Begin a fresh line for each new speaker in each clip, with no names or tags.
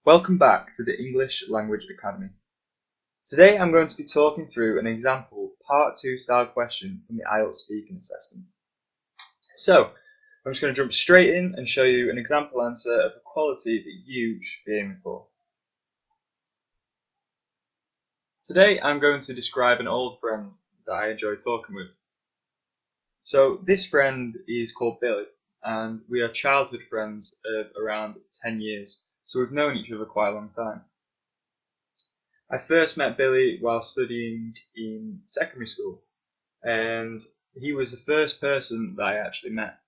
Welcome back to the English Language Academy. Today I'm going to be talking through an example Part 2 style question from the IELTS speaking assessment. So, I'm just going to jump straight in and show you an example answer of a quality that you should be aiming for. Today I'm going to describe an old friend that I enjoy talking with. So this friend is called Billy, and we are childhood friends of around 10 years. So we've known each other quite a long time. I first met Billy while studying in secondary school, and he was the first person that I actually met,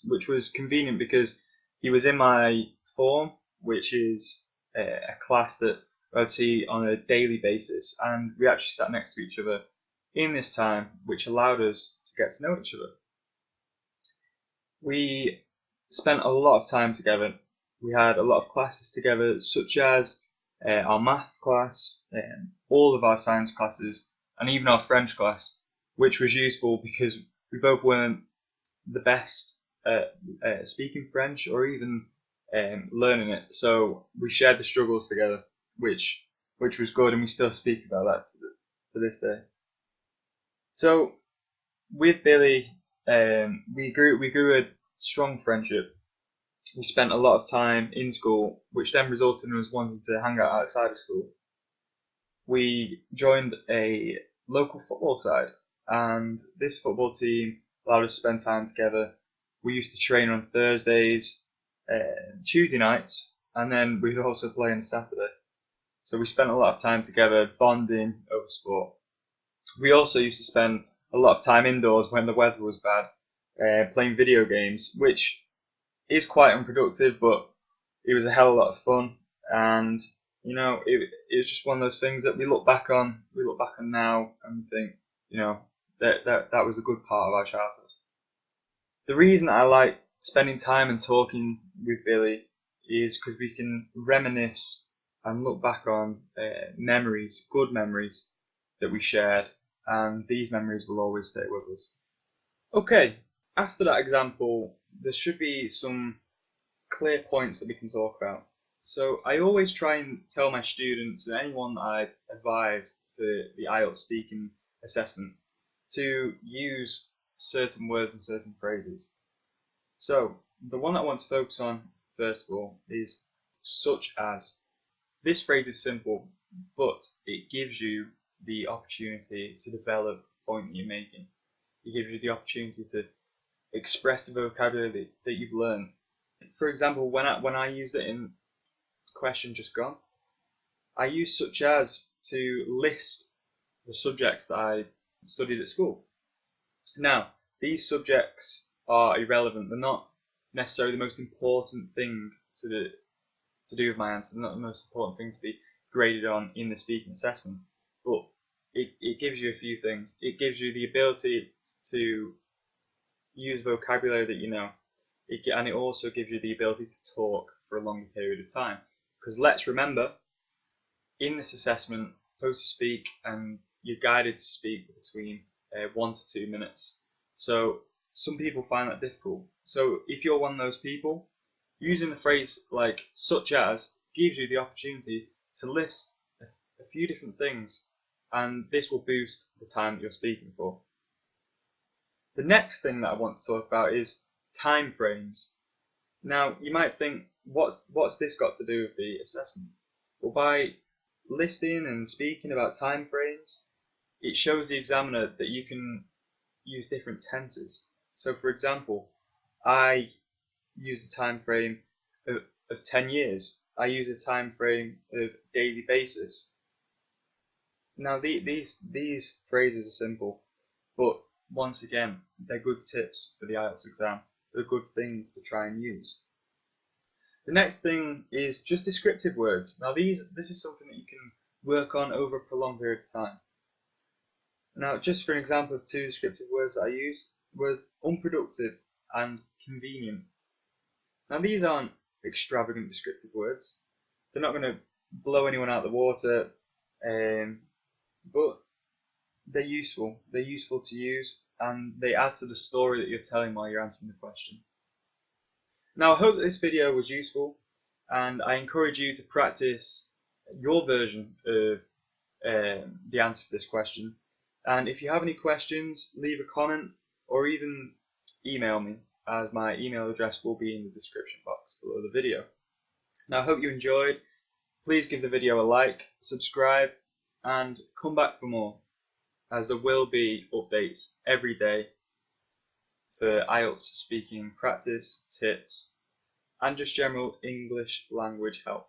which was convenient because he was in my form, which is a class that I'd see on a daily basis, and we actually sat next to each other in this time, which allowed us to get to know each other. We spent a lot of time together. We had a lot of classes together, such as our math class, all of our science classes, and even our French class, which was useful because we both weren't the best at speaking French or even learning it. So we shared the struggles together, which was good, and we still speak about that to this day. So with Billy, we grew a strong friendship. We spent a lot of time in school, which then resulted in us wanting to hang out outside of school. We joined a local football side, and this football team allowed us to spend time together. We used to train on Thursdays, Tuesday nights, and then we'd also play on Saturday. So we spent a lot of time together, bonding over sport. We also used to spend a lot of time indoors when the weather was bad, playing video games, which is quite unproductive, but it was a hell of a lot of fun. And you know, it was just one of those things that we look back on now, and we think, you know, that was a good part of our childhood. The reason I like spending time and talking with Billy is because we can reminisce and look back on memories, good memories that we shared, and these memories will always stay with us. Okay, after that example, there should be some clear points that we can talk about. So I always try and tell my students and anyone that I advise for the IELTS speaking assessment to use certain words and certain phrases. So the one that I want to focus on first of all is such as. This phrase is simple, but it gives you the opportunity to develop the point that you're making. It gives you the opportunity to express the vocabulary that you've learned. For example, when I used it in question just gone, I used such as to list the subjects that I studied at school. Now, these subjects are irrelevant. They're not necessarily the most important thing to do with my answer. They're not the most important thing to be graded on in the speaking assessment. But it gives you a few things. It gives you the ability to use vocabulary that you know, and it also gives you the ability to talk for a longer period of time. Because let's remember, in this assessment, you're supposed to speak, and you're guided to speak between 1 to 2 minutes. So some people find that difficult. So if you're one of those people, using the phrase like such as gives you the opportunity to list a few different things, and this will boost the time that you're speaking for. The next thing that I want to talk about is time frames. Now, you might think, what's this got to do with the assessment? Well, by listing and speaking about time frames, it shows the examiner that you can use different tenses. So, for example, I use a time frame of 10 years. I use a time frame of daily basis. Now, these phrases are simple, but once again, they're good tips for the IELTS exam. They're good things to try and use. The next thing is just descriptive words. Now this is something that you can work on over a prolonged period of time. Now, just for an example of 2 descriptive words that I use were unproductive and convenient. Now these aren't extravagant descriptive words. They're not going to blow anyone out of the water, but they're useful. They're useful to use, and they add to the story that you're telling while you're answering the question. Now, I hope that this video was useful, and I encourage you to practice your version of the answer for this question. And if you have any questions, leave a comment or even email me, as my email address will be in the description box below the video. Now I hope you enjoyed. Please give the video a like, subscribe, and come back for more, as there will be updates every day for IELTS speaking practice, tips, and just general English language help.